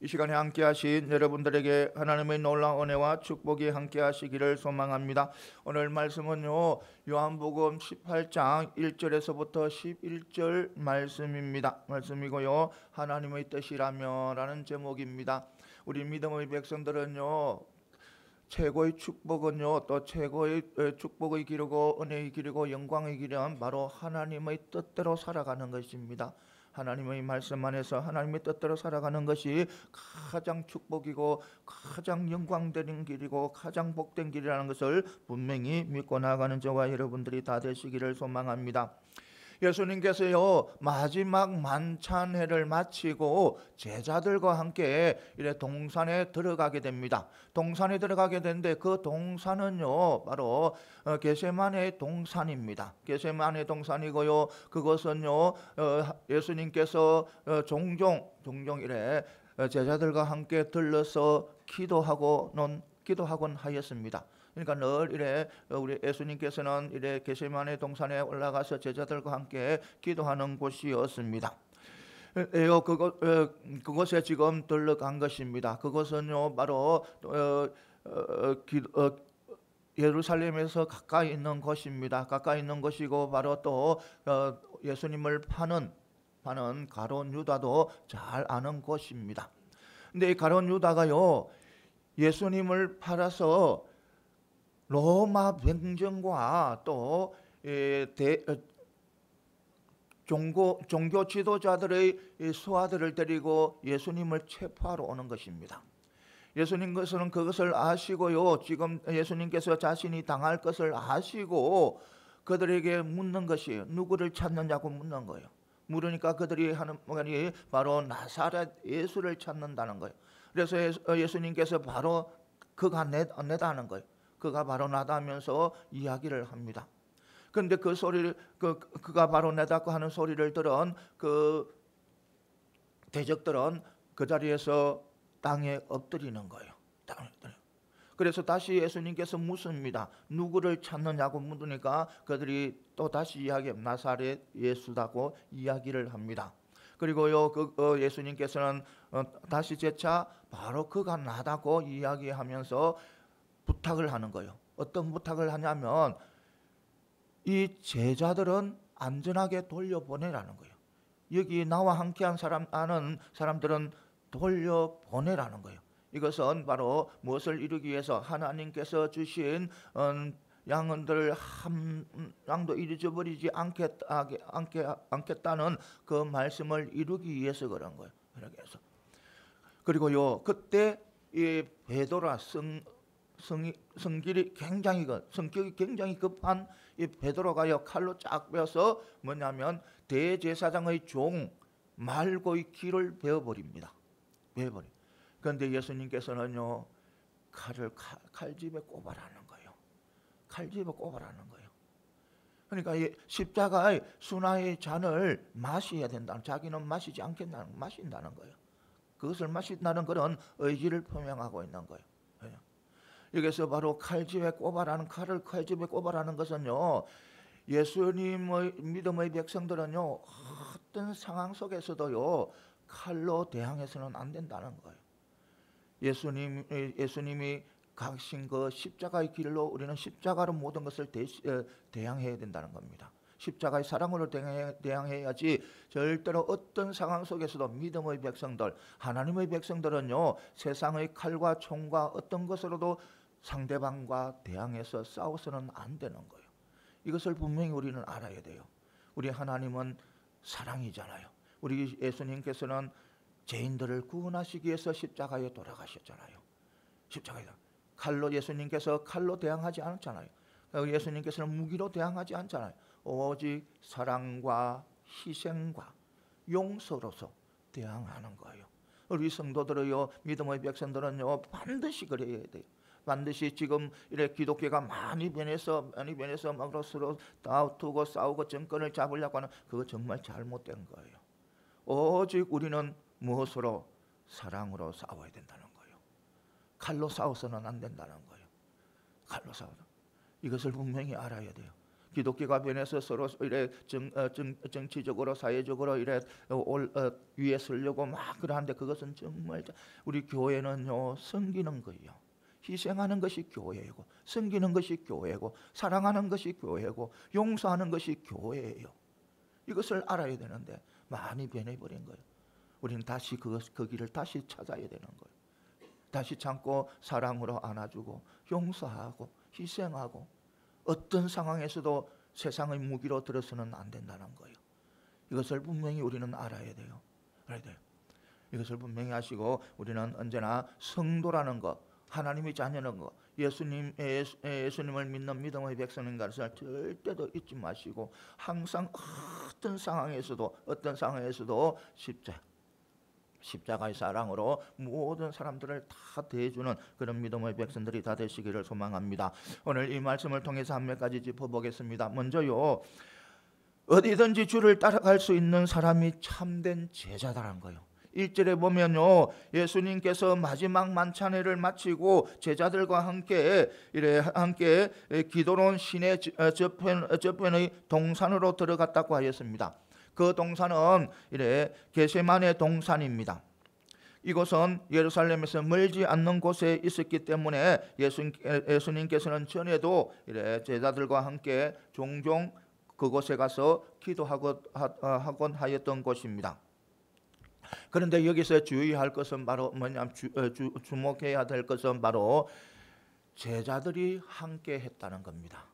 이 시간에 함께 하신 여러분들에게 하나님의 놀라운 은혜와 축복이 함께 하시기를 소망합니다. 오늘 말씀은요, 요한복음 18장 1절에서부터 11절 말씀이고요. 하나님의 뜻이라며 라는 제목입니다. 우리 믿음의 백성들은요, 최고의 축복은요, 또 최고의 축복의 기르고 은혜의 기르고 영광의 기름 바로 하나님의 뜻대로 살아가는 것입니다. 하나님의 말씀 안에서 하나님의 뜻대로 살아가는 것이 가장 축복이고 가장 영광되는 길이고 가장 복된 길이라는 것을 분명히 믿고 나아가는 저와 여러분들이 다 되시기를 소망합니다. 예수님께서요, 마지막 만찬회를 마치고 제자들과 함께 이래 동산에 들어가게 됩니다. 동산에 들어가게 되는데 그 동산은요, 바로 겟세마네 동산입니다. 겟세마네 동산이고요, 그것은요, 예수님께서 종종 이래 제자들과 함께 들러서 기도하곤 하였습니다. 그러니까 늘 이래 우리 예수님께서는 이래 겟세마네 동산에 올라가서 제자들과 함께 기도하는 곳이었습니다. 그곳에 지금 들러간 것입니다. 그것은요, 바로 예루살렘에서 가까이 있는 곳입니다. 가까이 있는 곳이고 바로 또 예수님을 파는 가룟 유다도 잘 아는 곳입니다. 근데 이 가룟 유다가요, 예수님을 팔아서 로마 병정과 또 종교 지도자들의 수하들을 데리고 예수님을 체포하러 오는 것입니다. 예수님께서는 그것을 아시고요, 지금 예수님께서 자신이 당할 것을 아시고 그들에게 묻는 것이 누구를 찾느냐고 묻는 거예요. 물으니까 그들이 하는 말이 바로 나사렛 예수를 찾는다는 거예요. 그래서 예수님께서 바로 그가 내다는 거예요. 그가 바로 나다 하면서 이야기를 합니다. 그런데 그 소리를 그가 바로 내다고 하는 소리를 들은 그 대적들은 그 자리에서 땅에 엎드리는 거예요. 그래서 다시 예수님께서 묻습니다. 누구를 찾느냐고 묻으니까 그들이 또 다시 나사렛 예수다고 이야기를 합니다. 그리고요, 예수님께서는 다시 재차 바로 그가 나다고 이야기하면서 부탁을 하는 거예요. 어떤 부탁을 하냐면 이 제자들은 안전하게 돌려보내라는 거예요. 여기 나와 함께한 아는 사람들은 돌려보내라는 거예요. 이것은 바로 무엇을 이루기 위해서 하나님께서 주신 양들 한 양도 잊어버리지 않겠다는 그 말씀을 이루기 위해서 그런 거예요. 그렇게 해서 그리고요, 그때 이 베드로라 성격이 굉장히 급한 이 베드로가요, 칼로 쫙 빼서 뭐냐면 대제사장의 종 말고의 귀를 베어버립니다. 그런데 예수님께서는요, 칼을 칼집에 꼽아라는 거예요. 칼집에 꼽아라는 거예요. 그러니까 십자가의 순화의 잔을 마셔야 된다는, 자기는 마시지 않겠다는, 마신다는 거예요. 그것을 마신다는 그런 의지를 표명하고 있는 거예요. 여기서 바로 칼집에 꼽아라는 칼집에 꼽아라는 것은요, 예수님의 믿음의 백성들은요, 어떤 상황 속에서도요, 칼로 대항해서는 안 된다는 거예요. 예수님이 가신 그 십자가의 길로 우리는 십자가로 모든 것을 대항해야 된다는 겁니다. 십자가의 사랑으로 대항해야지 절대로 어떤 상황 속에서도 믿음의 백성들, 하나님의 백성들은요, 세상의 칼과 총과 어떤 것으로도 상대방과 대항해서 싸워서는 안 되는 거예요. 이것을 분명히 우리는 알아야 돼요. 우리 하나님은 사랑이잖아요. 우리 예수님께서는 죄인들을 구원하시기 위해서 십자가에 돌아가셨잖아요. 예수님께서 칼로 대항하지 않았잖아요. 예수님께서는 무기로 대항하지 않잖아요. 오직 사랑과 희생과 용서로서 대항하는 거예요. 우리 성도들은요, 믿음의 백성들은요, 반드시 그래야 돼요. 반드시 지금 이래 기독교가 많이 변해서 막 서로 다투고 싸우고 정권을 잡으려고 하는 그거 정말 잘못된 거예요. 오직 우리는 무엇으로? 사랑으로 싸워야 된다는 거예요. 칼로 싸워서는 안 된다는 거예요. 칼로 싸워서 이것을 분명히 알아야 돼요. 기독교가 변해서 서로 이래 정치적으로 사회적으로 이래 위에 서려고 막 그러는데 그것은 정말 우리 교회는요 섬기는 거예요. 희생하는 것이 교회이고 섬기는 것이 교회고 사랑하는 것이 교회고 용서하는 것이 교회예요. 이것을 알아야 되는데 많이 변해버린 거예요. 우리는 다시 그 길을 다시 찾아야 되는 거예요. 다시 참고 사랑으로 안아주고 용서하고 희생하고 어떤 상황에서도 세상의 무기로 들어서는 안 된다는 거예요. 이것을 분명히 우리는 알아야 돼요. 이것을 분명히 하시고 우리는 언제나 성도라는 것, 하나님의 자녀는 것, 예수님을 믿는 믿음의 백성인 것을 절대도 잊지 마시고 항상 어떤 상황에서도 십자가의 사랑으로 모든 사람들을 다 대해주는 그런 믿음의 백성들이 다 되시기를 소망합니다. 오늘 이 말씀을 통해서 한 몇 가지 짚어보겠습니다. 먼저요, 어디든지 주를 따라갈 수 있는 사람이 참된 제자다라는 거예요. 1절에 보면요, 예수님께서 마지막 만찬회를 마치고 제자들과 함께 기도로운 시내 저편의 동산으로 들어갔다고 하였습니다. 그 동산은 게세마네 동산입니다. 이곳은 예루살렘에서 멀지 않는 곳에 있었기 때문에 예수님께서는 전에도 제자들과 함께 종종 그곳에 가서 기도하곤 하였던 곳입니다. 그런데 여기서 주의할 것은 바로 뭐냐면 주목해야 될 것은 바로 제자들이 함께 했다는 겁니다.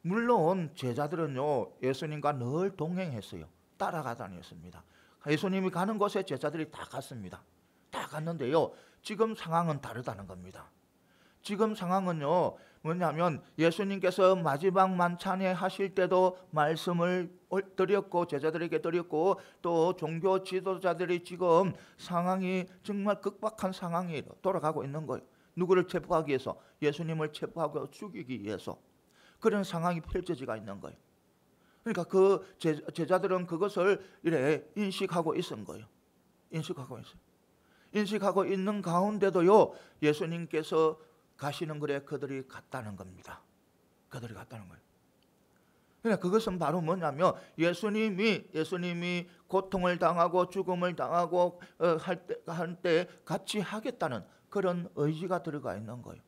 물론 제자들은요 예수님과 늘 동행했어요. 따라가 다녔습니다. 예수님이 가는 곳에 제자들이 다 갔습니다. 다 갔는데요, 지금 상황은 다르다는 겁니다. 지금 상황은요 뭐냐면 예수님께서 마지막 만찬회 하실 때도 말씀을 드렸고 제자들에게 드렸고 또 종교 지도자들이 지금 상황이 정말 극박한 상황이 돌아가고 있는 거예요. 누구를 체포하기 위해서? 예수님을 체포하고 죽이기 위해서 그런 상황이 펼쳐지고 있는 거예요. 그러니까 그 제자들은 그것을 인식하고 있은 거예요. 인식하고 있는 가운데도요 예수님께서 가시는 길에 그들이 갔다는 겁니다. 그들이 갔다는 거예요. 그러니까 그것은 바로 뭐냐면 예수님이 고통을 당하고 죽음을 당하고 할 때 같이 하겠다는 그런 의지가 들어가 있는 거예요.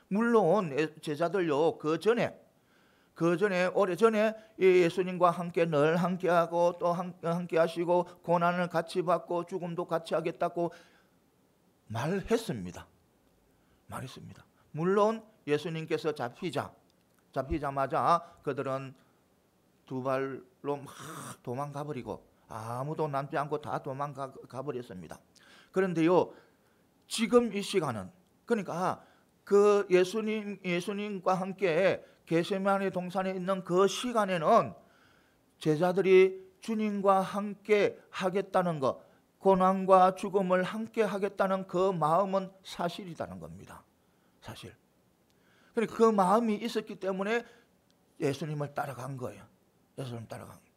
물론 제자들요 오래전에 예수님과 함께 늘 함께하고 또 함께 하시고 고난을 같이 받고 죽음도 같이 하겠다고 말했습니다. 물론 예수님께서 잡히자마자 그들은 두 발로 막 도망가 버리고 아무도 남지 않고 다 도망가 버렸습니다. 그런데요 지금 이 시간은 그러니까 그 예수님과 함께 게세마네 동산에 있는 그 시간에는 제자들이 주님과 함께 하겠다는 것, 고난과 죽음을 함께 하겠다는 그 마음은 사실이라는 겁니다. 사실. 그러니까 그 마음이 있었기 때문에 예수님을 따라간 거예요. 예수님 따라간 거예요.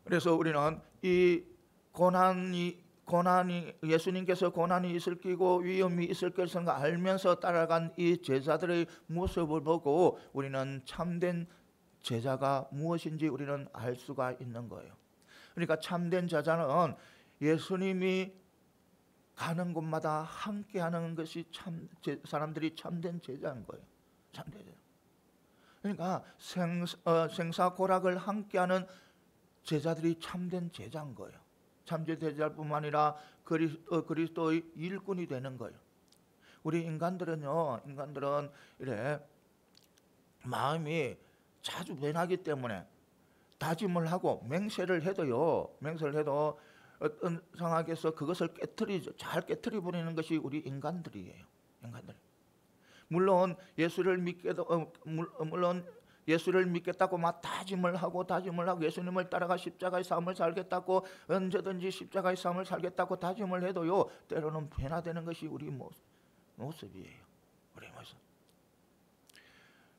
그래서 우리는 이 고난이 예수님께서 고난이 있을 끼고 위험이 있을 것을 알면서 따라간 이 제자들의 모습을 보고 우리는 참된 제자가 무엇인지 우리는 알 수가 있는 거예요. 그러니까 참된 제자는 예수님이 가는 곳마다 함께하는 것이 사람들이 참된 제자인 거예요. 참된 제자. 그러니까 생사고락을 함께하는 제자들이 참된 제자인 거예요. 참된 제자뿐만 아니라 그리스도의 일꾼이 되는 거예요. 우리 인간들은 마음이 자주 변하기 때문에 다짐을 하고 맹세를 해도 어떤 상황에서 그것을 잘 깨트려 버리는 것이 우리 인간들이에요. 물론 예수를 믿겠다고 막 다짐을 하고 예수님을 따라가 십자가의 삶을 살겠다고 언제든지 십자가의 삶을 살겠다고 다짐을 해도요 때로는 변화되는 것이 우리 모습이에요. 우리 모습.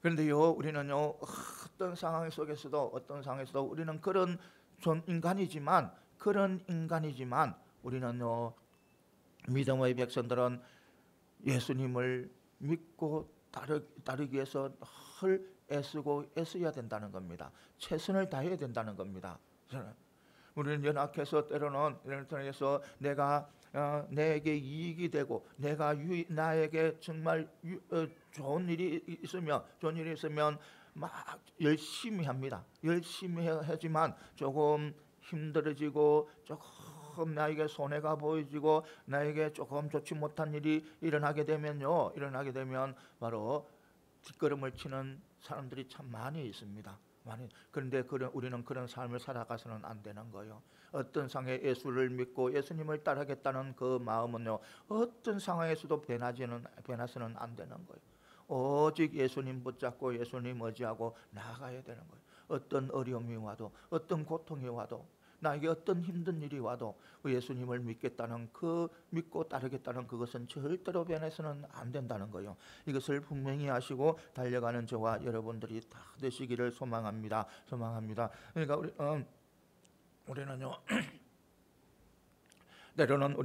그런데요 우리는요 어떤 상황 속에서도 우리는 그런 인간이지만 우리는요 믿음의 백성들은 예수님을 믿고 따르기 위해서 늘 애써야 된다는 겁니다. 최선을 다해야 된다는 겁니다. 우리는 연약해서 때로는 이런 통해서 내가 내게 이익이 되고 내가 나에게 정말 좋은 일이 있으면 막 열심히 합니다. 열심히 하지만 조금 힘들어지고 조금 나에게 손해가 보여지고 나에게 조금 좋지 못한 일이 일어나게 되면 바로 뒷걸음을 치는 사람들이 참 많이 있습니다. 그런데 우리는 그런 삶을 살아가서는 안 되는 거예요. 어떤 상황에 예수를 믿고 예수님을 따르겠다는 그 마음은요, 어떤 상황에서도 변해서는 안 되는 거예요. 오직 예수님 붙잡고 예수님 의지하고 나아가야 되는 거예요. 어떤 어려움이 와도, 어떤 고통이 와도, 나에게 어떤 힘든 일이 와도 예수님을 믿고 따르겠다는 그것은 절대로 변해서는 안 된다는 거예요. 이것을 분명히 아시고 달려가는 저와 여러분들이 다 되시기를 소망합니다. 그러니까 우리는요 때로는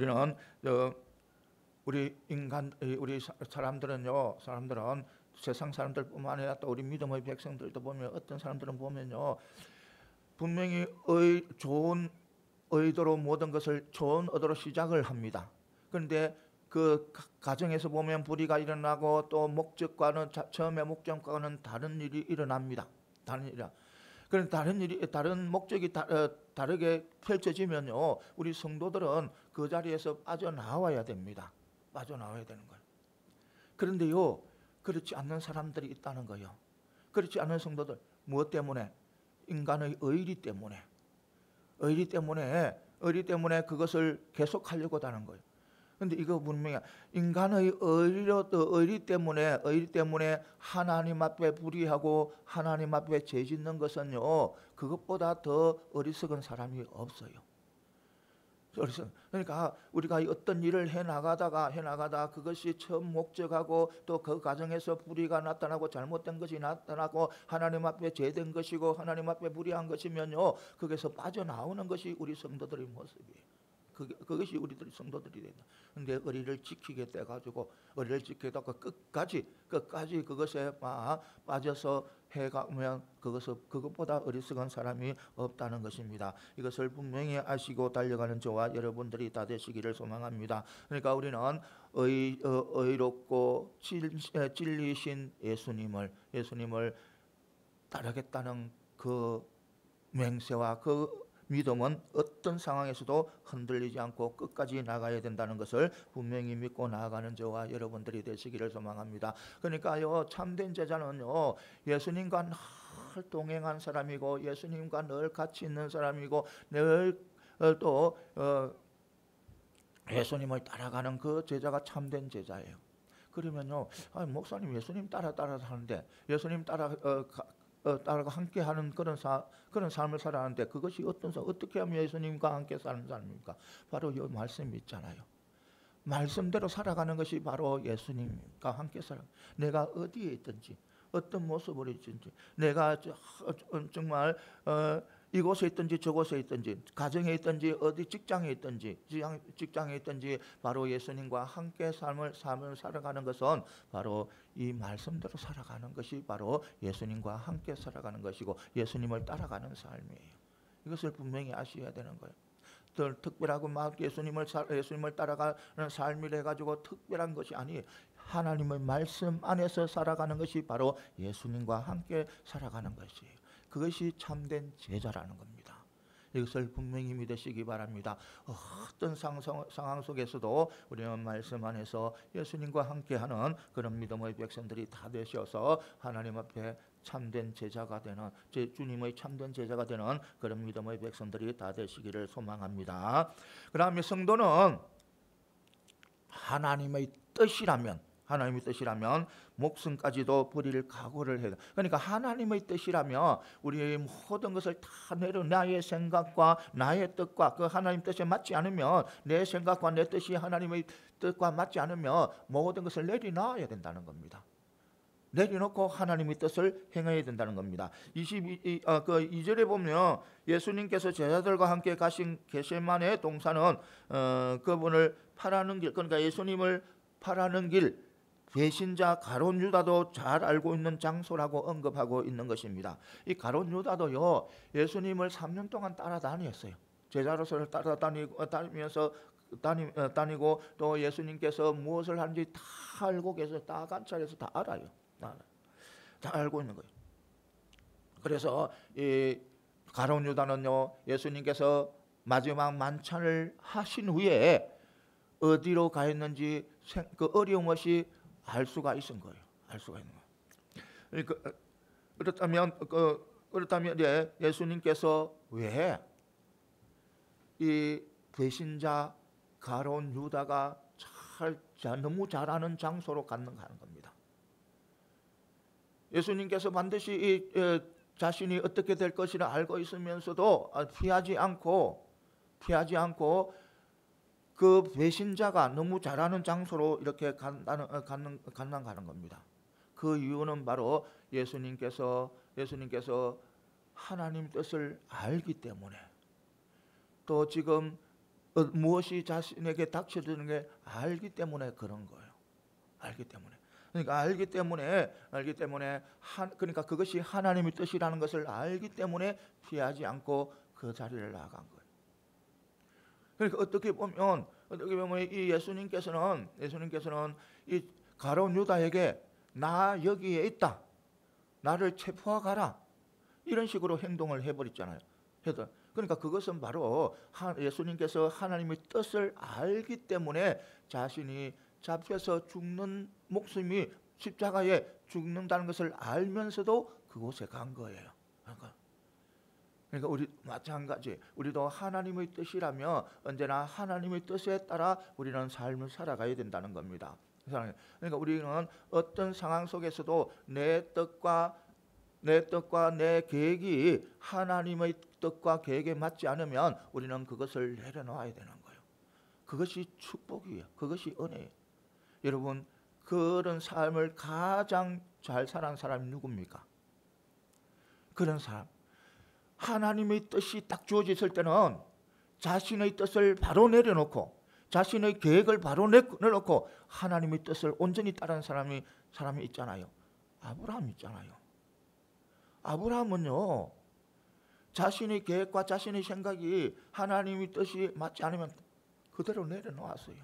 우리 사람들은 세상 사람들뿐만 아니라 또 우리 믿음의 백성들도 보면 어떤 사람들은 보면요, 분명히 좋은 의도로 모든 것을 좋은 의도로 시작을 합니다. 그런데 그 가정에서 보면 불의가 일어나고 또 처음에 목적과는 다른 일이 일어납니다. 그런 다른 목적이 다르게 펼쳐지면요, 우리 성도들은 그 자리에서 빠져나와야 됩니다. 빠져나와야 되는 거예요. 그런데요, 그렇지 않는 사람들이 있다는 거예요. 그렇지 않은 성도들, 무엇 때문에? 인간의 의리 때문에 그것을 계속하려고 하는 거예요. 그런데 이거 분명히 인간의 의리 때문에 하나님 앞에 불의하고 하나님 앞에 죄짓는 것은요, 그것보다 더 어리석은 사람이 없어요. 그러니까 우리가 어떤 일을 해나가다 그것이 처음 목적하고 또 그 과정에서 불의가 나타나고 잘못된 것이 나타나고 하나님 앞에 죄된 것이고 하나님 앞에 불의한 것이면요, 거기서 빠져나오는 것이 우리 성도들의 모습이에요. 그것이 우리들이 성도들이 된다. 그런데 의리를 지키게 돼가지고 의리를 지키다가 끝까지 그것에 빠져서 해가면 그것보다 어리석은 사람이 없다는 것입니다. 이것을 분명히 아시고 달려가는 저와 여러분들이 다 되시기를 소망합니다. 그러니까 우리는 의롭고 진리신 예수님을 따르겠다는 그 맹세와 그 믿음은 어떤 상황에서도 흔들리지 않고 끝까지 나가야 된다는 것을 분명히 믿고 나아가는 저와 여러분들이 되시기를 소망합니다. 그러니까요, 참된 제자는요, 예수님과 늘 동행한 사람이고 예수님과 늘 같이 있는 사람이고 늘 또 예수님을 따라가는 그 제자가 참된 제자예요. 그러면요, 목사님 예수님 따라서 하는데 예수님 따라가 함께하는 그런 삶을 살아가는데 그것이 어떻게 하면 예수님과 함께 사는 삶입니까? 바로 이 말씀이 있잖아요. 말씀대로 살아가는 것이 바로 예수님과 함께 내가 어디에 있든지 어떤 모습으로 있든지 내가 정말 이곳에 있든지 저곳에 있든지 가정에 있든지 어디 직장에 있든지 바로 예수님과 함께 삶을 살아가는 것은 바로 이 말씀대로 살아가는 것이 바로 예수님과 함께 살아가는 것이고 예수님을 따라가는 삶이에요. 이것을 분명히 아셔야 되는 거예요. 특별하고 막 예수님을 따라가는 삶이라 해가지고 특별한 것이 아니에요. 하나님의 말씀 안에서 살아가는 것이 바로 예수님과 함께 살아가는 것이에요. 그것이 참된 제자라는 겁니다. 이것을 분명히 믿으시기 바랍니다. 어떤 상황 속에서도 우리는 말씀 안에서 예수님과 함께하는 그런 믿음의 백성들이 다 되셔서 하나님 앞에 참된 제자가 되는 주님의 참된 제자가 되는 그런 믿음의 백성들이 다 되시기를 소망합니다. 그다음에 성도는 하나님의 뜻이라면 목숨까지도 버릴 각오를 해야 돼. 그러니까 하나님의 뜻이라면 우리의 모든 것을 다 나의 생각과 나의 뜻과 그 하나님 뜻에 맞지 않으면 내 생각과 내 뜻이 하나님의 뜻과 맞지 않으면 모든 것을 내려놔야 된다는 겁니다. 내려놓고 하나님의 뜻을 행해야 된다는 겁니다. 2절에 보면 예수님께서 제자들과 함께 가신 겟세마네 동산은 그분을 파라는 길, 그러니까 예수님을 파라는 길, 배신자 가룟 유다도 잘 알고 있는 장소라고 언급하고 있는 것입니다. 이 가룟 유다도요, 예수님을 3년 동안 따라다녔어요. 제자로서 따라다니면서 다니고 또 예수님께서 무엇을 하는지 다 알고 계셔서 다 관찰해서 다 알아요. 다 알고 있는 거예요. 그래서 이 가룟 유다는요, 예수님께서 마지막 만찬을 하신 후에 어디로 가 있는지 그 어려움 없이 알 수가 있는 거예요. 알 수가 있는 거예요. 그렇다면 예수님께서 왜 이 배신자 가룟 유다가 너무 잘 아는 장소로 갔는가 하는 겁니다. 예수님께서 반드시 이 자신이 어떻게 될 것이라 알고 있으면서도 피하지 않고 그 배신자가 너무 잘 아는 장소로 이렇게 가는 겁니다. 그 이유는 바로 예수님께서 하나님 뜻을 알기 때문에, 또 지금 무엇이 자신에게 닥쳐드는 게 알기 때문에 그런 거예요. 알기 때문에. 그러니까 알기 때문에 그러니까 그것이 하나님의 뜻이라는 것을 알기 때문에 피하지 않고 그 자리를 나간 거예요. 그러니까 어떻게 보면 이 예수님께서는 이 가룟 유다에게 나 여기에 있다, 나를 체포하고 가라, 이런 식으로 행동을 해버렸잖아요. 그러니까 그것은 바로 예수님께서 하나님의 뜻을 알기 때문에 자신이 잡혀서 죽는 목숨이 십자가에 죽는다는 것을 알면서도 그곳에 간 거예요. 그러니까 우리 마찬가지, 우리도 하나님의 뜻이라면 언제나 하나님의 뜻에 따라 우리는 삶을 살아가야 된다는 겁니다. 그러니까 우리는 어떤 상황 속에서도 내 뜻과 내 계획이 하나님의 뜻과 계획에 맞지 않으면 우리는 그것을 내려놓아야 되는 거예요. 그것이 축복이에요. 그것이 은혜예요. 여러분, 그런 삶을 가장 잘 살아온 사람이 누굽니까? 그런 사람, 하나님의 뜻이 딱 주어졌을 때는 자신의 뜻을 바로 내려놓고 자신의 계획을 바로 내려놓고 하나님의 뜻을 온전히 따르는 사람이 있잖아요. 아브라함 있잖아요. 아브라함은요, 자신의 계획과 자신의 생각이 하나님의 뜻이 맞지 않으면 그대로 내려놓았어요.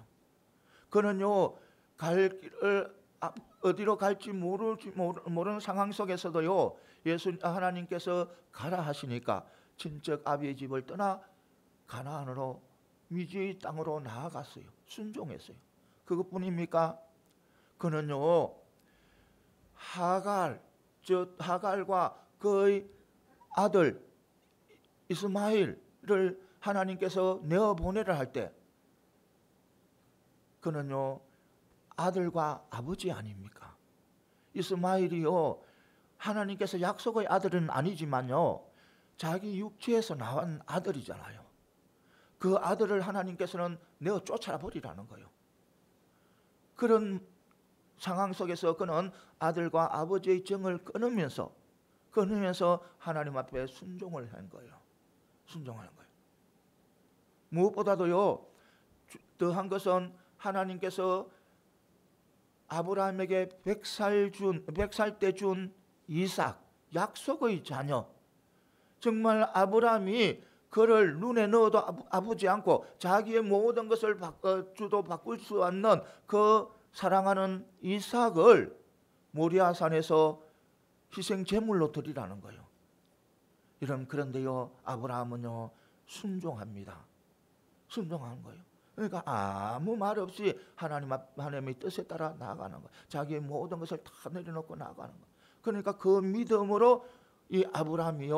그는요, 갈 길을 어디로 갈지 모르는 상황 속에서도요, 하나님께서 가라 하시니까 친척 아비의 집을 떠나 가나안으로, 미지의 땅으로 나아갔어요. 순종했어요. 그것뿐입니까? 그는요, 하갈과 그의 아들 이스마엘을 하나님께서 내어보내라 할 때 그는요, 아들과 아버지 아닙니까? 이스마엘이요, 하나님께서 약속의 아들은 아니지만요, 자기 육체에서 나온 아들이잖아요. 그 아들을 하나님께서는 내어 쫓아버리라는 거예요. 그런 상황 속에서 그는 아들과 아버지의 정을 끊으면서 하나님 앞에 순종을 한 거예요. 순종하는 거예요. 무엇보다도요, 더한 것은 하나님께서 아브라함에게 100살 때 준 이삭, 약속의 자녀, 정말 아브라함이 그를 눈에 넣어도 아프지 않고 자기의 모든 것을 주도 바꿀 수 없는 그 사랑하는 이삭을 모리아산에서 희생 제물로 드리라는 거예요. 그런데요, 아브라함은요, 순종합니다. 순종하는 거예요. 그러니까 아무 말 없이 하나님의 뜻에 따라 나아가는 거예요. 자기의 모든 것을 다 내려놓고 나아가는 거예요. 그러니까 그 믿음으로 이 아브라함이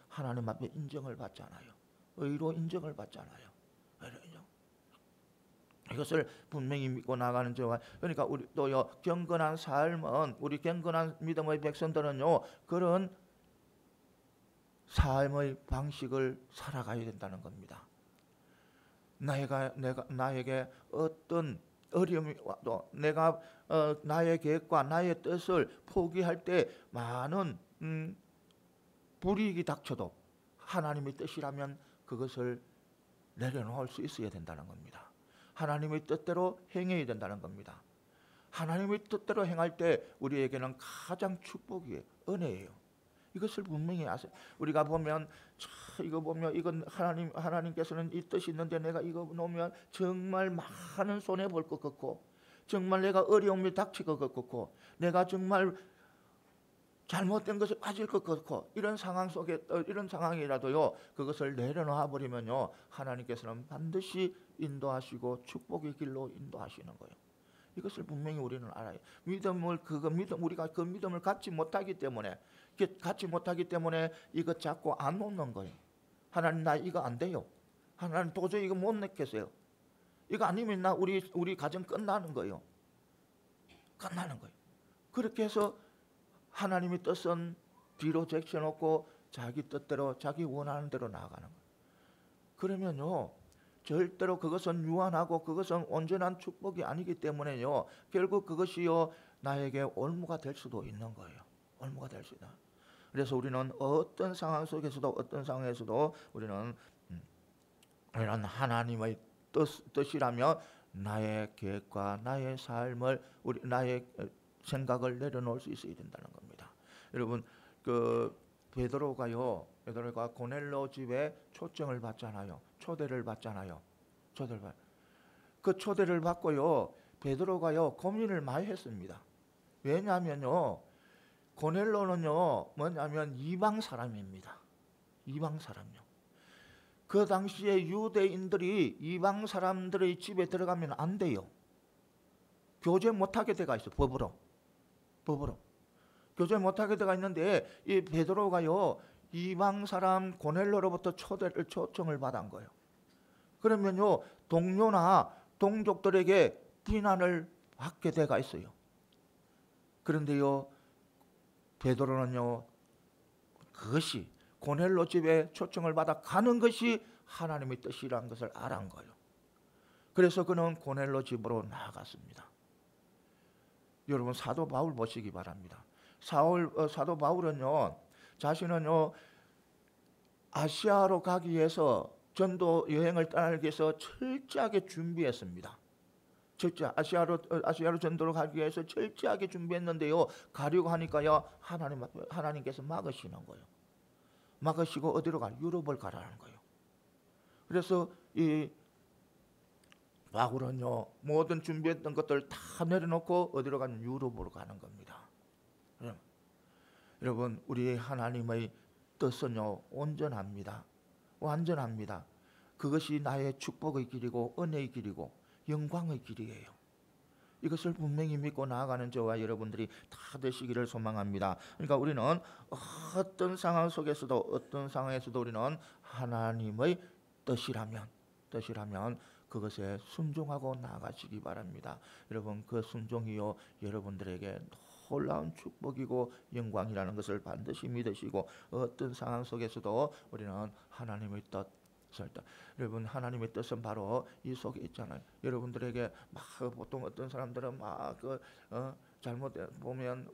하나님 앞에 인정을 받잖아요. 의로 인정을 받잖아요. 이것을 분명히 믿고 나가는 저와, 그러니까 우리 또요, 경건한 삶은, 우리 경건한 믿음의 백성들은요, 그런 삶의 방식을 살아가야 된다는 겁니다. 나에게 어떤 어려움이 와도 내가 나의 계획과 나의 뜻을 포기할 때 많은 불이익이 닥쳐도 하나님의 뜻이라면 그것을 내려놓을 수 있어야 된다는 겁니다. 하나님의 뜻대로 행해야 된다는 겁니다. 하나님의 뜻대로 행할 때 우리에게는 가장 축복이에요. 은혜예요. 이것을 분명히 아세요. 우리가 보면 이거 보면 이건 하나님께서는 이 뜻이 있는데 내가 이거 놓으면 정말 많은 손해 볼 것 같고, 정말 내가 어려움이 닥칠 것 같고, 내가 정말 잘못된 것에 빠질 것 같고, 이런 상황 속에 이런 상황이라도요, 그것을 내려놓아 버리면요, 하나님께서는 반드시 인도하시고 축복의 길로 인도하시는 거예요. 이것을 분명히 우리는 알아요. 우리가 그 믿음을 갖지 못하기 때문에 이것 잡고 안 놓는 거예요. 하나님, 나 이거 안 돼요. 하나님, 도저히 이거 못 내겠어요. 이거 아니면 우리 가정 끝나는 거예요. 끝나는 거예요. 그렇게 해서 하나님의 뜻은 뒤로 제쳐놓고 자기 뜻대로, 자기 원하는 대로 나아가는 거예요. 그러면요, 절대로 그것은 유한하고 그것은 온전한 축복이 아니기 때문에요, 결국 그것이요, 나에게 올무가 될 수도 있는 거예요. 올무가 될 수 있다. 그래서 우리는 어떤 상황에서도 우리는 하나님의 뜻이라면 나의 계획과 나의 삶을, 나의 생각을 내려놓을 수 있어야 된다는 겁니다. 여러분, 베드로가 고넬로 집에 초청을 받잖아요. 초대를 받잖아요. 그 초대를 받고요, 베드로가요 고민을 많이 했습니다. 왜냐하면요, 고넬로는요 뭐냐면 이방 사람입니다. 이방 사람요. 그 당시에 유대인들이 이방 사람들의 집에 들어가면 안 돼요. 교제 못하게 돼가 있어. 법으로 교제 못하게 돼가 있는데, 이 베드로가요 이방 사람 고넬로로부터 초청을 받은 거예요. 그러면요, 동료나 동족들에게 비난을 받게 돼가 있어요. 그런데요, 베드로는요, 그것이 고넬로 집에 초청을 받아 가는 것이 하나님의 뜻이라는 것을 알은 거예요. 그래서 그는 고넬로 집으로 나아갔습니다. 여러분, 사도 바울 보시기 바랍니다. 사도 바울은요, 자신은요 아시아로 가기 위해서, 전도 여행을 떠나기 위해서 철저하게 준비했습니다. 아시아로 전도를 가기 위해서 철저하게 준비했는데요, 가려고 하니까요, 하나님께서 막으시는 거예요. 막으시고 어디로 가? 유럽을 가라는 거예요. 그래서 이 바울은요, 모든 준비했던 것들 다 내려놓고 어디로 가는? 유럽으로 가는 겁니다. 여러분, 우리 하나님의 뜻은요 온전합니다. 완전합니다. 그것이 나의 축복의 길이고 은혜의 길이고 영광의 길이에요. 이것을 분명히 믿고 나아가는 저와 여러분들이 다 되시기를 소망합니다. 그러니까 우리는 어떤 상황 속에서도 우리는 하나님의 뜻이라면 그것에 순종하고 나아가시기 바랍니다. 여러분, 그 순종이요 여러분들에게 놀라운 축복이고 영광이라는 것을 반드시 믿으시고, 어떤 상황 속에서도 우리는 하나님의 뜻, 여러분, 하나님의 뜻은 바로 이 속에 있잖아요. 여러분들에게 보통 어떤 사람들은 잘못 보면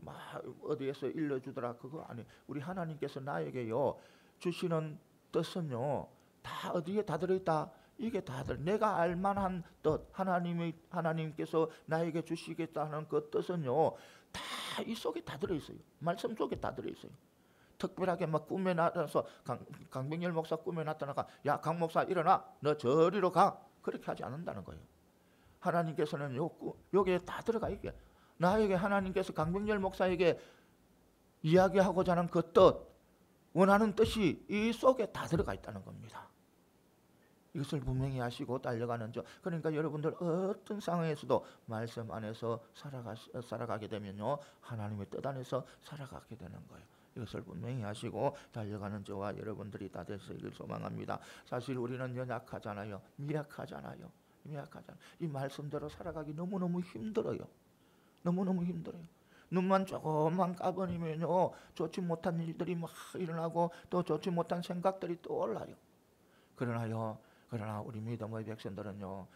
어디에서 일러주더라, 그거 아니에요. 우리 하나님께서 나에게요 주시는 뜻은요 다 어디에 다 들어있다. 이게 다들 내가 알만한 뜻, 하나님께서 나에게 주시겠다는 그 뜻은요 다 이 속에 다 들어있어요. 말씀 속에 다 들어있어요. 특별하게 꿈에 나타나서 강병열 목사 꿈에 나타나가, 야, 강 목사 일어나, 너 저리로 가, 그렇게 하지 않는다는 거예요. 하나님께서는 여기에 다 들어가 있게, 나에게 하나님께서 강병열 목사에게 이야기하고자 하는 그 뜻, 원하는 뜻이 이 속에 다 들어가 있다는 겁니다. 이것을 분명히 아시고 달려가는 저, 그러니까 여러분들 어떤 상황에서도 말씀 안에서 살아가게 되면요 하나님의 뜻 안에서 살아가게 되는 거예요. 이것을 분명히 하시고 달려가는 저와 여러분들이 다 되시길 소망합니다. 사실 우리는 연약하잖아요. 미약하잖아요. 이 말씀대로 살아가기 너무너무 힘들어요. 너무너무 힘들어요. 눈만 조금만 까버리면요 좋지 못한 일들이 막 일어나고 또 좋지 못한 생각들이 떠올라요. 그러나 우리 믿음의 백성들은요,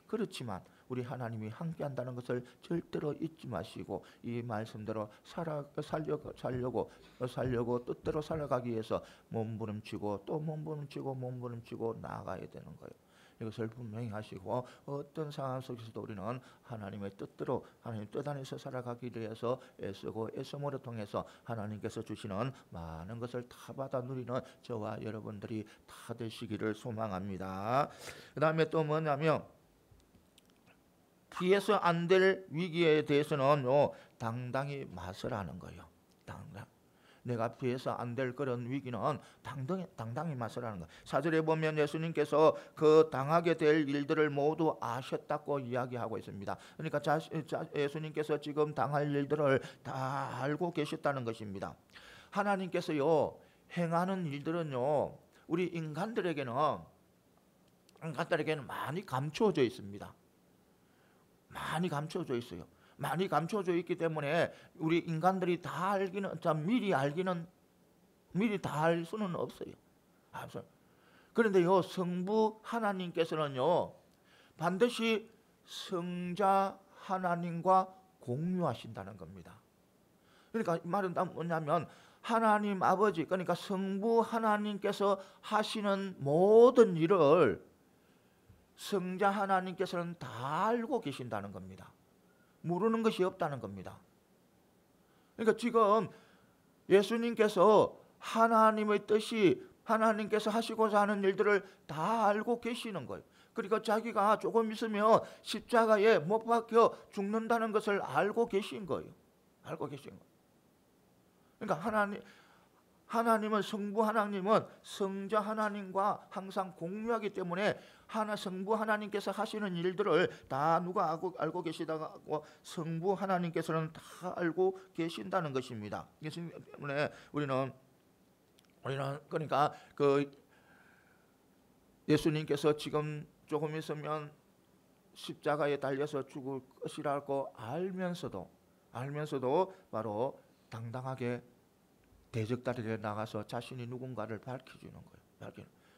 그렇지만 우리 하나님이 함께한다는 것을 절대로 잊지 마시고, 이 말씀대로 살려고 뜻대로 살아가기 위해서 몸부림치고 또 몸부림치고 나아가야 되는 거예요. 이것을 분명히 하시고 어떤 상황 속에서도 우리는 하나님의 뜻대로 하나님 뜻 안에서 살아가기 위해서 애쓰고 애씀으로 통해서 하나님께서 주시는 많은 것을 다 받아 누리는 저와 여러분들이 다 되시기를 소망합니다. 그 다음에 또 뭐냐면 피해서 안 될 위기에 대해서는요 당당히 맞설 하는 거예요. 당당. 내가 피해서 안 될 그런 위기는 당당히 맞설하는 거예요. 4절에 보면 예수님께서 그 당하게 될 일들을 모두 아셨다고 이야기하고 있습니다. 그러니까 예수님께서 지금 당할 일들을 다 알고 계셨다는 것입니다. 하나님께서요 행하는 일들은요 우리 인간들에게는 많이 감춰져 있습니다. 많이 감춰져 있어요. 많이 감춰져 있기 때문에 우리 인간들이 다 알기는 미리 다 알 수는 없어요. 그런데요 성부 하나님께서는요 반드시 성자 하나님과 공유하신다는 겁니다. 그러니까 이 말은 뭐냐면 하나님 아버지 그러니까 성부 하나님께서 하시는 모든 일을 성자 하나님께서는 다 알고 계신다는 겁니다. 모르는 것이 없다는 겁니다. 그러니까 지금 예수님께서 하나님의 뜻이 하나님께서 하시고자 하는 일들을 다 알고 계시는 거예요. 그러니까 자기가 조금 있으면 십자가에 못 박혀 죽는다는 것을 알고 계신 거예요. 알고 계신 거예요. 그러니까 하나님은 성부 하나님은 성자 하나님과 항상 공유하기 때문에 성부 하나님께서 하시는 일들을 다 누가 알고 계시다고 성부 하나님께서는 다 알고 계신다는 것입니다. 그렇기 때문에 우리는 그러니까 그 예수님께서 지금 조금 있으면 십자가에 달려서 죽을 것이라고 알면서도 바로 당당하게 대적다리에 나가서 자신이 누군가를 밝혀주는 거예요.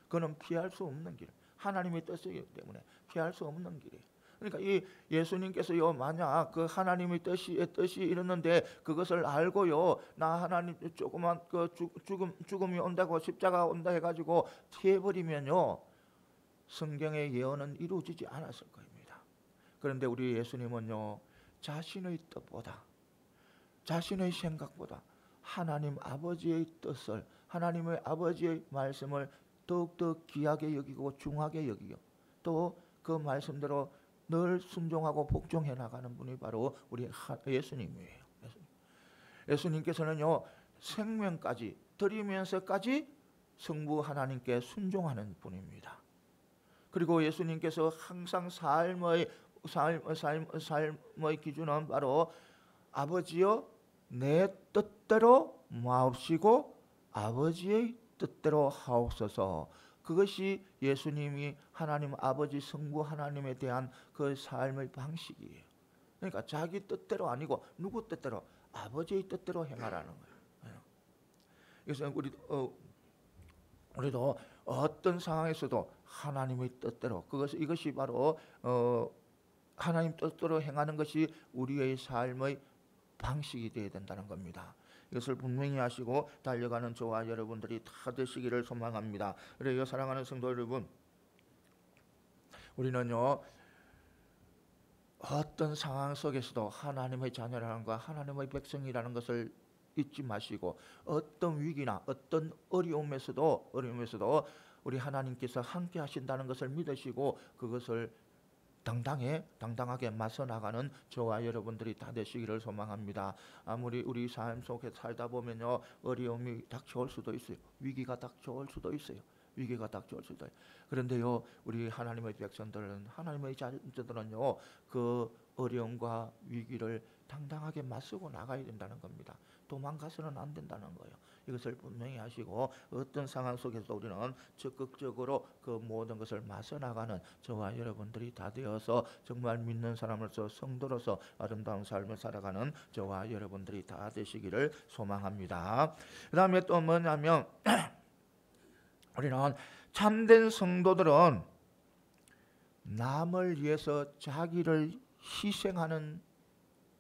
그는 피할 수 없는 길. 하나님의 뜻이기 때문에 피할 수 없는 길이에요. 그러니까 이 예수님께서요 만약 그 하나님의 뜻이 이르는데 그것을 알고요 나 하나님 조그만 그 죽음이 온다고 십자가 온다 해가지고 피해버리면요 성경의 예언은 이루어지지 않았을 겁니다. 그런데 우리 예수님은요 자신의 뜻보다 자신의 생각보다 하나님 아버지의 뜻을 하나님의 아버지의 말씀을 더욱더 귀하게 여기고 중하게 여기고 또 그 말씀대로 늘 순종하고 복종해 나가는 분이 바로 우리 예수님이에요. 예수님께서는요 생명까지 드리면서까지 성부 하나님께 순종하는 분입니다. 그리고 예수님께서 항상 삶의 기준은 바로 아버지여 내 뜻대로 마옵시고 아버지의 뜻대로 하옵소서. 그것이 예수님이 하나님 아버지 성부 하나님에 대한 그 삶의 방식이에요. 그러니까 자기 뜻대로 아니고 누구 뜻대로 아버지의 뜻대로 행하라는 거예요. 그래서 우리도 어떤 상황에서도 하나님의 뜻대로 이것이 바로 하나님 뜻대로 행하는 것이 우리의 삶의 방식이 되어야 된다는 겁니다. 이것을 분명히 하시고 달려가는 저와 여러분들이 다 되시기를 소망합니다. 그래요 사랑하는 성도 여러분, 우리는요 어떤 상황 속에서도 하나님의 자녀라는 것, 하나님의 백성이라는 것을 잊지 마시고 어떤 위기나 어떤 어려움에서도 우리 하나님께서 함께 하신다는 것을 믿으시고 그것을 당당하게 맞서 나가는 저와 여러분들이 다 되시기를 소망합니다. 아무리 우리 삶 속에 살다 보면요 어려움이 닥쳐올 수도 있어요. 위기가 닥쳐올 수도 있어요. 그런데요 우리 하나님의 백성들은 하나님의 자녀들은요 그 어려움과 위기를 당당하게 맞서고 나가야 된다는 겁니다. 도망가서는 안 된다는 거예요. 이것을 분명히 하시고 어떤 상황 속에서 우리는 적극적으로 그 모든 것을 맞서 나가는 저와 여러분들이 다 되어서 정말 믿는 사람으로서 성도로서 아름다운 삶을 살아가는 저와 여러분들이 다 되시기를 소망합니다. 그 다음에 또 뭐냐면 우리는 참된 성도들은 남을 위해서 자기를 희생하는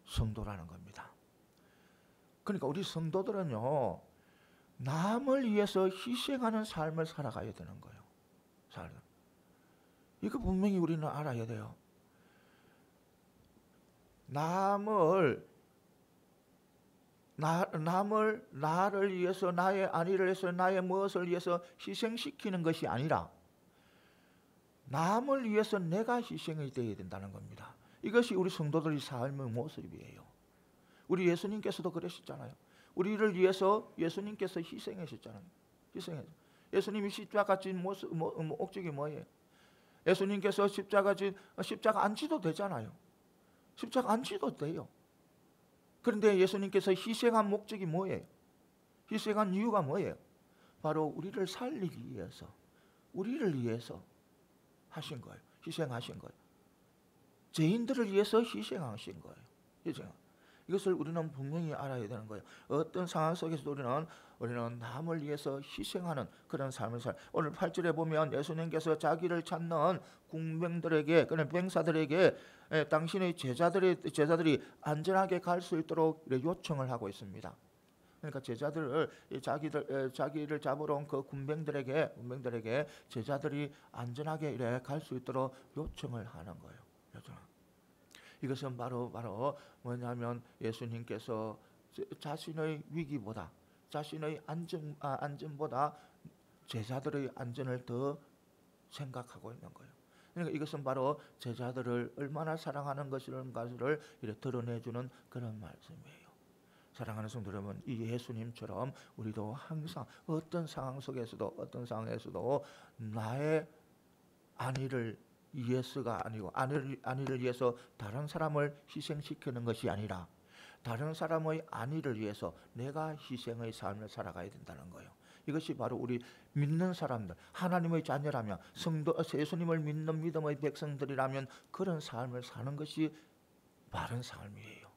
성도라는 겁니다. 그러니까 우리 성도들은요 남을 위해서 희생하는 삶을 살아가야 되는 거예요. 이거 분명히 우리는 알아야 돼요. 나를 위해서, 나의 안위를 위해서, 나의 무엇을 위해서 희생시키는 것이 아니라 남을 위해서 내가 희생이 되어야 된다는 겁니다. 이것이 우리 성도들의 삶의 모습이에요. 우리 예수님께서도 그러셨잖아요. 우리를 위해서 예수님께서 희생하셨잖아요. 예수님이 십자가 진 목적이 뭐예요? 예수님께서 십자가 안 지도 되잖아요. 십자가 안 지도 돼요. 그런데 예수님께서 희생한 목적이 뭐예요? 희생한 이유가 뭐예요? 바로 우리를 살리기 위해서, 우리를 위해서 하신 거예요. 희생하신 거예요. 죄인들을 위해서 희생하신 거예요. 이것을 우리는 분명히 알아야 되는 거예요. 어떤 상황 속에서도 우리는 남을 위해서 희생하는 그런 삶을 오늘 8절에 보면 예수님께서 자기를 찾는 군병들에게, 그런 병사들에게 당신의 제자들이 안전하게 갈 수 있도록 요청을 하고 있습니다. 그러니까 제자들을 자기를 잡으러 온 그 군병들에게 제자들이 안전하게 갈 수 있도록 요청을 하는 거예요. 이것은 바로 뭐냐면 예수님께서 자신의 위기보다, 자신의 안전보다 제자들의 안전을 더 생각하고 있는 거예요. 그러니까 이것은 바로 제자들을 얼마나 사랑하는 것인가를 드러내주는 그런 말씀이에요. 사랑하는 성도 여러분, 이 예수님처럼 우리도 항상 어떤 상황에서도 나의 안위를 위해서가 아니고 안위를 위해서 다른 사람을 희생시키는 것이 아니라 다른 사람의 안위를 위해서 내가 희생의 삶을 살아가야 된다는 거예요. 이것이 바로 우리 믿는 사람들, 하나님의 자녀라면, 예수님을 믿는 믿음의 백성들이라면 그런 삶을 사는 것이 바른 삶이에요.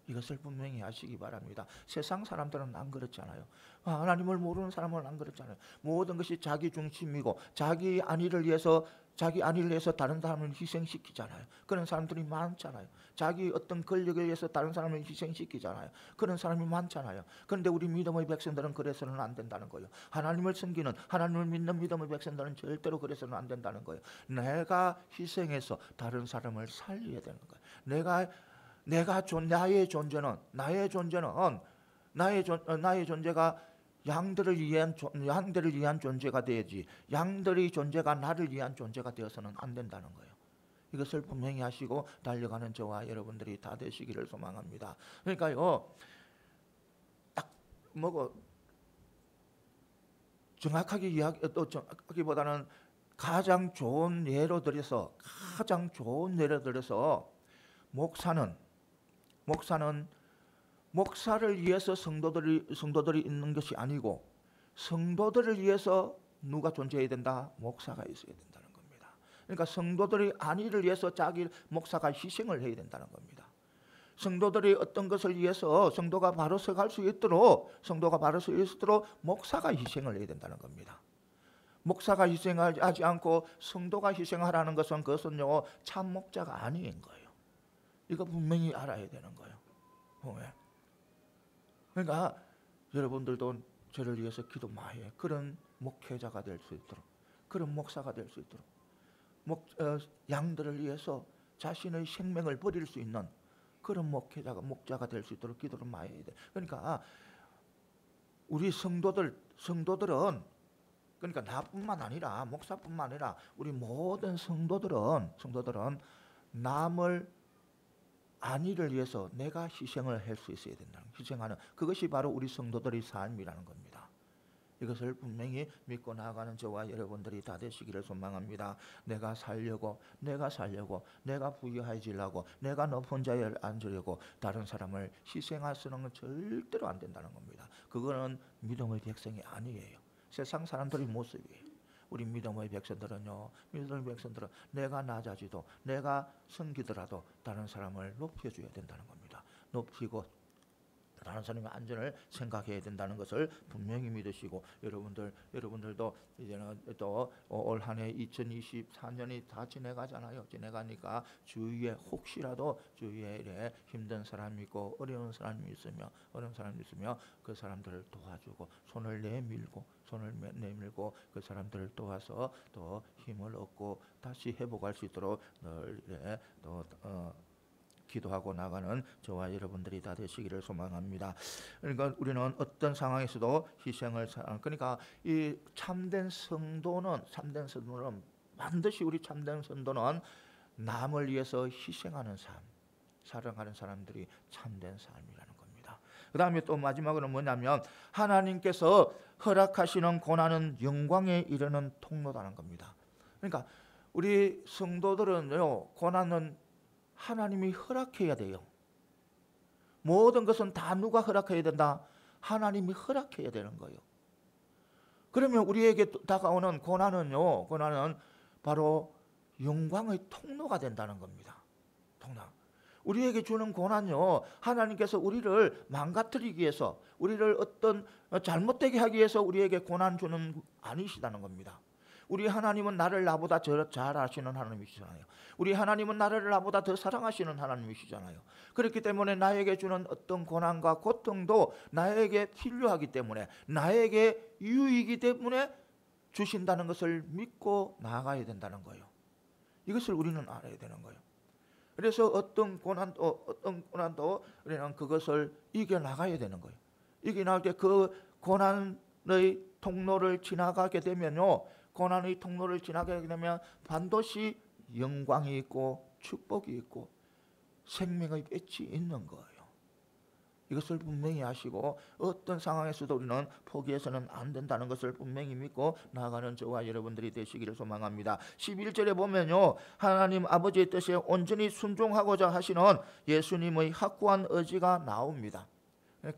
이것을 분명히 아시기 바랍니다. 세상 사람들은 안 그렇잖아요. 하나님을 모르는 사람은 안 그렇잖아요. 모든 것이 자기 중심이고 자기 안위를 위해서 다른 사람을 희생시키잖아요. 그런 사람들이 많잖아요. 자기 어떤 권력에 의해서 다른 사람을 희생시키잖아요. 그런 사람이 많잖아요. 그런데 우리 믿음의 백성들은 그래서는 안 된다는 거예요. 하나님을 섬기는, 하나님을 믿는 믿음의 백성들은 절대로 그래서는 안 된다는 거예요. 내가 희생해서 다른 사람을 살려야 되는 거예요. 나의 존재가 양들을 위한 존재가 되야지, 양들의 존재가 나를 위한 존재가 되어서는 안 된다는 거예요. 이것을 분명히 하시고 달려가는 저와 여러분들이 다 되시기를 소망합니다. 그러니까요, 정확하기보다는 가장 좋은 예로 들여서 목사를 위해서 성도들이 있는 것이 아니고 성도들을 위해서 누가 존재해야 된다? 목사가 있어야 된다는 겁니다. 그러니까 성도들의 안위를 위해서 목사가 희생을 해야 된다는 겁니다. 성도들이 어떤 것을 위해서 성도가 바로 서갈 수 있도록 목사가 희생을 해야 된다는 겁니다. 목사가 희생하지 않고 성도가 희생하라는 것은 그것은요 참 목자가 아닌 거예요. 이거 분명히 알아야 되는 거예요. 그러니까 여러분들도 저를 위해서 기도 많이 해. 그런 목회자가 될 수 있도록, 그런 목사가 될 수 있도록, 양들을 위해서 자신의 생명을 버릴 수 있는 그런 목자가 될 수 있도록 기도를 많이 해야 돼. 그러니까 우리 성도들은, 그러니까 나뿐만 아니라 목사뿐만 아니라 우리 모든 성도들은 남을 안위를 위해서 내가 희생을 할 수 있어야 된다는, 희생하는 그것이 바로 우리 성도들의 삶이라는 겁니다. 이것을 분명히 믿고 나아가는 저와 여러분들이 다 되시기를 소망합니다. 내가 살려고, 내가 부유해지려고, 내가 높은 자리에 앉으려고 다른 사람을 희생하시는 건 절대로 안 된다는 겁니다. 그거는 믿음의 백성이 아니에요. 세상 사람들의 모습이에요. 우리 믿음의 백성들은요, 내가 낮아지도, 내가 섬기더라도 다른 사람을 높여줘야 된다는 겁니다. 높이고 다른 사람의 안전을 생각해야 된다는 것을 분명히 믿으시고, 여러분들도 이제는 또 올 한 해 2024년이 다 지내가잖아요. 지내가니까 주위에 혹시라도 주위에 힘든 사람이 있고 어려운 사람이 있으면 그 사람들을 도와주고 손을 내밀고 그 사람들을 도와서 또 힘을 얻고 다시 회복할 수 있도록 늘 기도하고 나가는 저와 여러분들이 다 되시기를 소망합니다. 그러니까 우리는 어떤 상황에서도 희생을 그러니까 이 참된 성도는 반드시 우리 참된 성도는 남을 위해서 희생하는 삶, 사랑하는 사람들이 참된 삶이라는 겁니다. 그 다음에 또 마지막으로 뭐냐면 하나님께서 허락하시는 고난은 영광에 이르는 통로라는 겁니다. 그러니까 우리 성도들은요, 고난은 하나님이 허락해야 돼요. 모든 것은 다 누가 허락해야 된다? 하나님이 허락해야 되는 거예요. 그러면 우리에게 다가오는 고난은 바로 영광의 통로가 된다는 겁니다. 우리에게 주는 고난요, 하나님께서 우리를 망가뜨리기 위해서, 우리를 어떤 잘못되게 하기 위해서 우리에게 고난 주는 아니시다는 겁니다. 우리 하나님은 나를 나보다 잘 아시는 하나님이시잖아요. 우리 하나님은 나를 나보다 더 사랑하시는 하나님이시잖아요. 그렇기 때문에 나에게 주는 어떤 고난과 고통도 나에게 필요하기 때문에, 나에게 유익이기 때문에 주신다는 것을 믿고 나아가야 된다는 거예요. 이것을 우리는 알아야 되는 거예요. 그래서 어떤 고난도 우리는 그것을 이겨나가야 되는 거예요. 이겨나갈 때 그 고난의 통로를 지나가게 되면요, 고난의 통로를 지나게 되면 반드시 영광이 있고 축복이 있고 생명의 빛이 있는 거예요. 이것을 분명히 아시고 어떤 상황에서도 우리는 포기해서는 안 된다는 것을 분명히 믿고 나아가는 저와 여러분들이 되시기를 소망합니다. 11절에 보면요, 하나님 아버지의 뜻에 온전히 순종하고자 하시는 예수님의 확고한 의지가 나옵니다.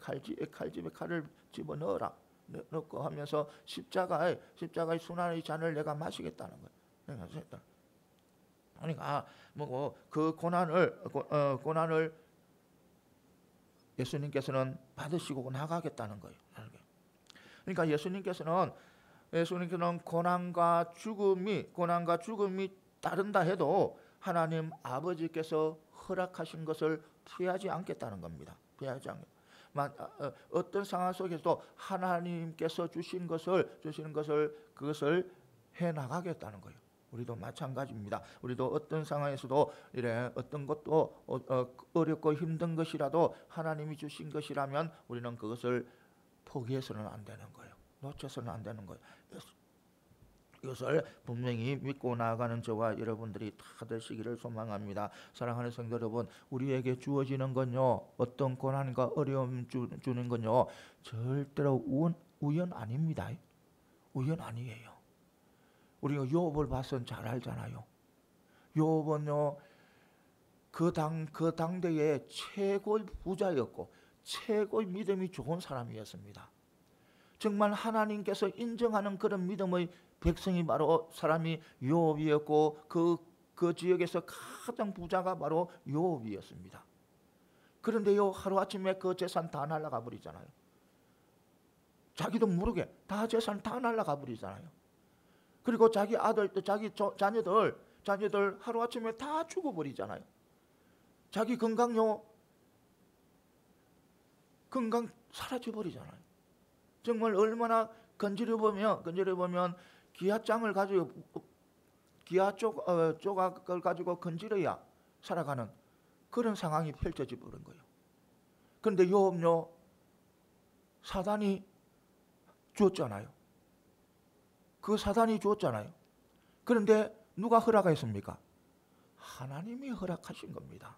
칼집에 칼을 집어넣어라 넣고 하면서 십자가의 순환의 잔을 내가 마시겠다는 거예요. 그러니까 그 고난을 예수님께서는 받으시고 나가겠다는 거예요. 그러니까 예수님께서는 고난과 죽음이 따른다 해도 하나님 아버지께서 허락하신 것을 피하지 않겠다는 겁니다. 피하지 않겠다. 어떤 상황 속에서도 하나님께서 주시는 것을 그것을 해 나가겠다는 거예요. 우리도 마찬가지입니다. 우리도 어떤 상황에서도 어떤 것도 어렵고 힘든 것이라도 하나님이 주신 것이라면 우리는 그것을 포기해서는 안 되는 거예요. 놓쳐서는 안 되는 거예요. 이것을 분명히 믿고 나아가는 저와 여러분들이 다 되시기를 소망합니다. 사랑하는 성도 여러분, 우리에게 주어지는 건요, 어떤 고난과 어려움 주는 건요, 절대로 우연 아닙니다. 우연 아니에요. 우리가 욥을 봐서 잘 알잖아요. 욥은요, 그 당대에 최고의 부자였고 최고의 믿음이 좋은 사람이었습니다. 정말 하나님께서 인정하는 그런 믿음의 백성이 바로 사람이 욥이었고 그 지역에서 가장 부자가 바로 욥이었습니다. 그런데요, 하루아침에 그 재산 다 날아가 버리잖아요. 자기도 모르게 다 재산 다 날아가 버리잖아요. 그리고 자기 아들, 자기 자녀들 하루아침에 다 죽어버리잖아요. 자기 건강 사라져버리잖아요. 정말 얼마나 건드려 보면 기아장을 가지고 기아 조각을 가지고 건드려야 살아가는 그런 상황이 펼쳐져 버린 거예요. 그런데 욥요, 사단이 주었잖아요. 그 사단이 주었잖아요. 그런데 누가 허락했습니까? 하나님이 허락하신 겁니다.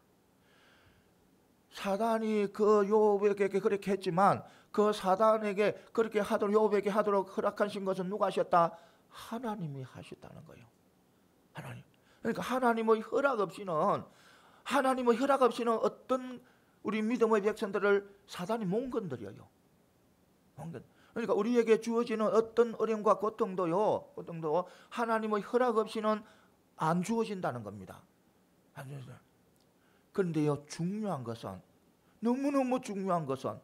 사단이 그 욥에게 그렇게 했지만 그 사단에게 그렇게 욥에게 하도록 허락하신 것은 누가 하셨다? 하나님이 하셨다는 거예요. 하나님. 그러니까 하나님의 허락 없이는 어떤 우리 믿음의 백성들을 사단이 못 건드려요. 그러니까 우리에게 주어지는 어떤 어려움과 고통도 하나님의 허락 없이는 안 주어진다는 겁니다. 그런데요, 너무너무 중요한 것은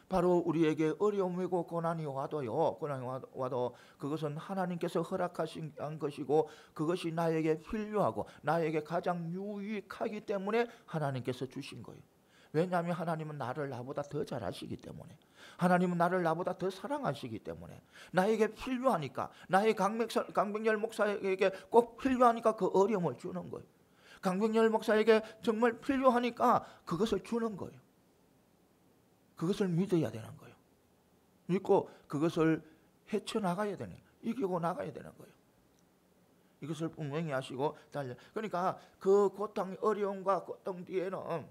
바로 우리에게 어려움이고 고난이 와도 그것은 하나님께서 허락하신 것이고 그것이 나에게 필요하고 나에게 가장 유익하기 때문에 하나님께서 주신 거예요. 왜냐하면 하나님은 나를 나보다 더 잘 아시기 때문에, 하나님은 나를 나보다 더 사랑하시기 때문에, 나에게 필요하니까, 나의 강병열 목사에게 꼭 필요하니까 그 어려움을 주는 거예요. 강병열 목사에게 정말 필요하니까 그것을 주는 거예요. 그것을 믿어야 되는 거예요. 믿고 그것을 헤쳐나가야 되는 거예요. 이기고 나가야 되는 거예요. 이것을 분명히 하시고 달려. 그러니까 그 고통, 어려움과 고통 뒤에는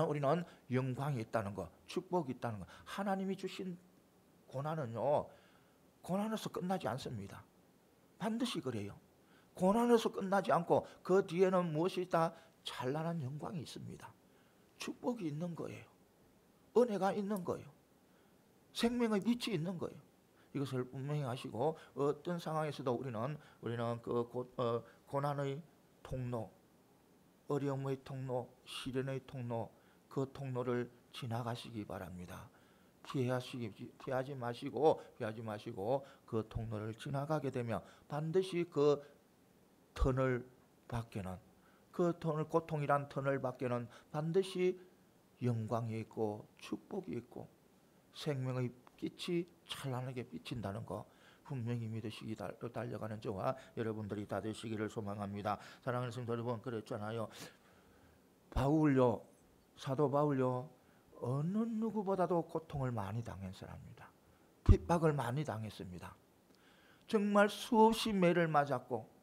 우리는 영광이 있다는 거, 축복이 있다는 거. 하나님이 주신 고난은요, 고난에서 끝나지 않습니다. 반드시 그래요. 고난에서 끝나지 않고 그 뒤에는 무엇이 있다? 찬란한 영광이 있습니다. 축복이 있는 거예요. 은혜가 있는 거예요. 생명의 빛이 있는 거예요. 이것을 분명히 하시고 어떤 상황에서도 우리는 그 고난의 통로, 어려움의 통로, 시련의 통로, 그 통로를 지나가시기 바랍니다. 피하지 마시고 그 통로를 지나가게 되면 반드시 그 터널 밖에는, 고통이란 터널 밖에는 반드시 영광이 있고 축복이 있고 생명의 빛이 찬란하게 비친다는 거 분명히 믿으시기 달려가는 저와 여러분들이 다 되시기를 소망합니다. 사랑하는 성도 여러분, 그랬잖아요. 사도 바울요, 어느 누구보다도 고통을 많이 당한 사람입니다. 핍박을 많이 당했습니다. 정말 수없이 매를 맞았고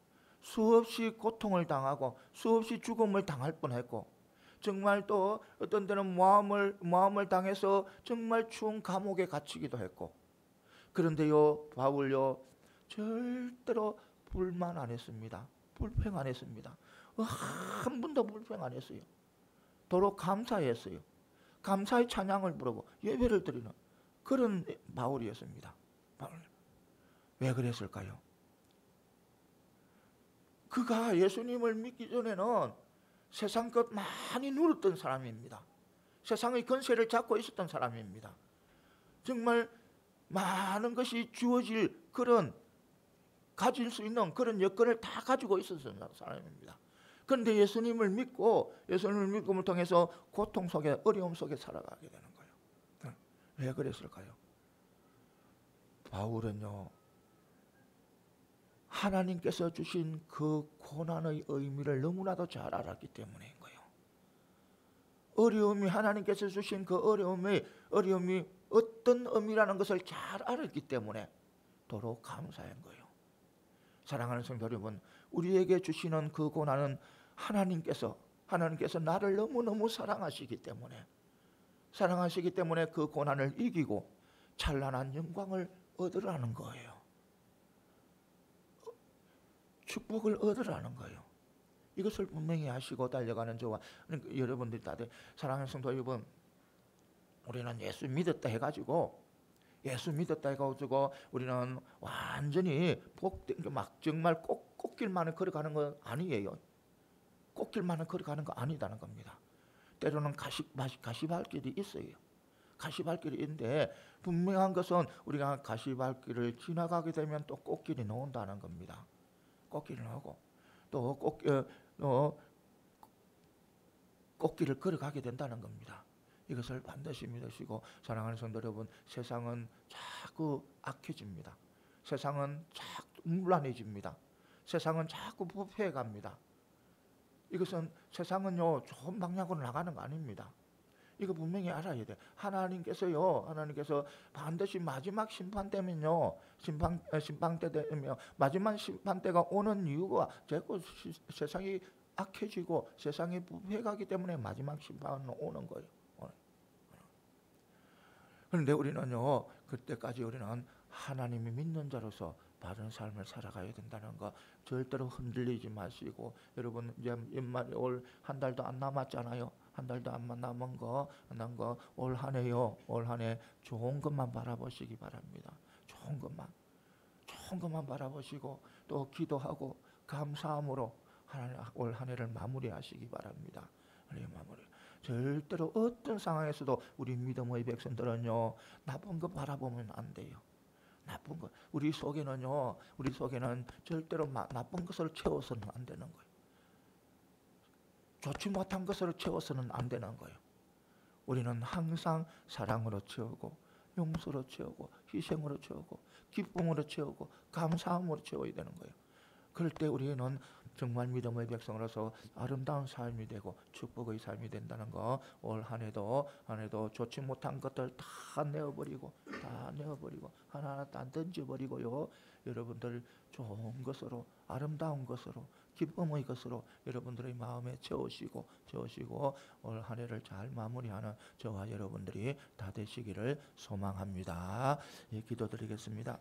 수없이 고통을 당하고 수없이 죽음을 당할 뻔했고 정말 또 어떤 때는 모함을 당해서 정말 추운 감옥에 갇히기도 했고, 그런데요, 바울요, 절대로 불만 안 했습니다. 불평 안 했습니다. 한 번도 불평 안 했어요. 도로 감사했어요. 감사의 찬양을 부르고 예배를 드리는 그런 바울이었습니다. 왜 그랬을까요? 그가 예수님을 믿기 전에는 세상 것 많이 누렸던 사람입니다. 세상의 권세를 잡고 있었던 사람입니다. 정말 많은 것이 주어질 가질 수 있는 그런 여건을 다 가지고 있었던 사람입니다. 그런데 예수님을 믿음을 통해서 고통 속에, 어려움 속에 살아가게 되는 거예요. 왜 그랬을까요? 바울은요, 하나님께서 주신 그 고난의 의미를 너무나도 잘 알았기 때문인 거예요. 하나님께서 주신 그 어려움이 어떤 의미라는 것을 잘 알았기 때문에 도로 감사한 거예요. 사랑하는 성도 여러분, 우리에게 주시는 그 고난은 하나님께서 나를 너무너무 사랑하시기 때문에 그 고난을 이기고 찬란한 영광을 얻으라는 거예요. 축복을 얻으라는 거예요. 이것을 분명히 하시고 달려가는 저와 여러분들이 다들, 사랑하는 성도 여러분, 우리는 예수 믿었다 해가지고 우리는 완전히 정말 꽃길만을 걸어가는 건 아니에요. 꽃길만을 걸어가는 거 아니다는 겁니다. 때로는 가시밭길이 있어요. 가시밭길이 있는데 분명한 것은 우리가 가시밭길을 지나가게 되면 또 꽃길이 나온다는 겁니다. 꽃길을 하고 또 꽃길을 걸어가게 된다는 겁니다. 이것을 반드시 믿으시고, 사랑하는 성도 여러분, 세상은 자꾸 악해집니다. 세상은 자꾸 문란해집니다. 세상은 자꾸 부패해갑니다. 이것은 세상은요, 좋은 방향으로 나가는 거 아닙니다. 이거 분명히 알아야 돼. 하나님께서 반드시 마지막 심판 때면요, 심판 때 되면, 마지막 심판 때가 오는 이유가 자꾸 세상이 악해지고 세상이 부패가기 때문에 마지막 심판은 오는 거예요. 그런데 우리는요, 그때까지 우리는 하나님이 믿는 자로서 바른 삶을 살아가야 된다는 거 절대로 흔들리지 마시고, 여러분 이제 연말에 올 한 달도 안 남았잖아요. 한 달도 안 남은 거 올 한 해 좋은 것만 바라보시기 바랍니다. 좋은 것만 바라보시고 또 기도하고 감사함으로 올 한 해를 마무리하시기 바랍니다. 마무리. 절대로 어떤 상황에서도 우리 믿음의 백성들은요, 나쁜 거 바라보면 안 돼요. 나쁜 거. 우리 속에는 절대로 나쁜 것을 채워서는 안 되는 거예요. 좋지 못한 것으로 채워서는 안 되는 거예요. 우리는 항상 사랑으로 채우고, 용서로 채우고, 희생으로 채우고, 기쁨으로 채우고, 감사함으로 채워야 되는 거예요. 그럴 때 우리는 정말 믿음의 백성으로서 아름다운 삶이 되고 축복의 삶이 된다는 거, 올 한 해도 좋지 못한 것들 다 내어버리고 하나하나 다 던져버리고요, 여러분들 좋은 것으로, 아름다운 것으로, 기쁨의 것으로 여러분들의 마음에 채우시고 올 한 해를 잘 마무리하는 저와 여러분들이 다 되시기를 소망합니다. 예, 기도드리겠습니다.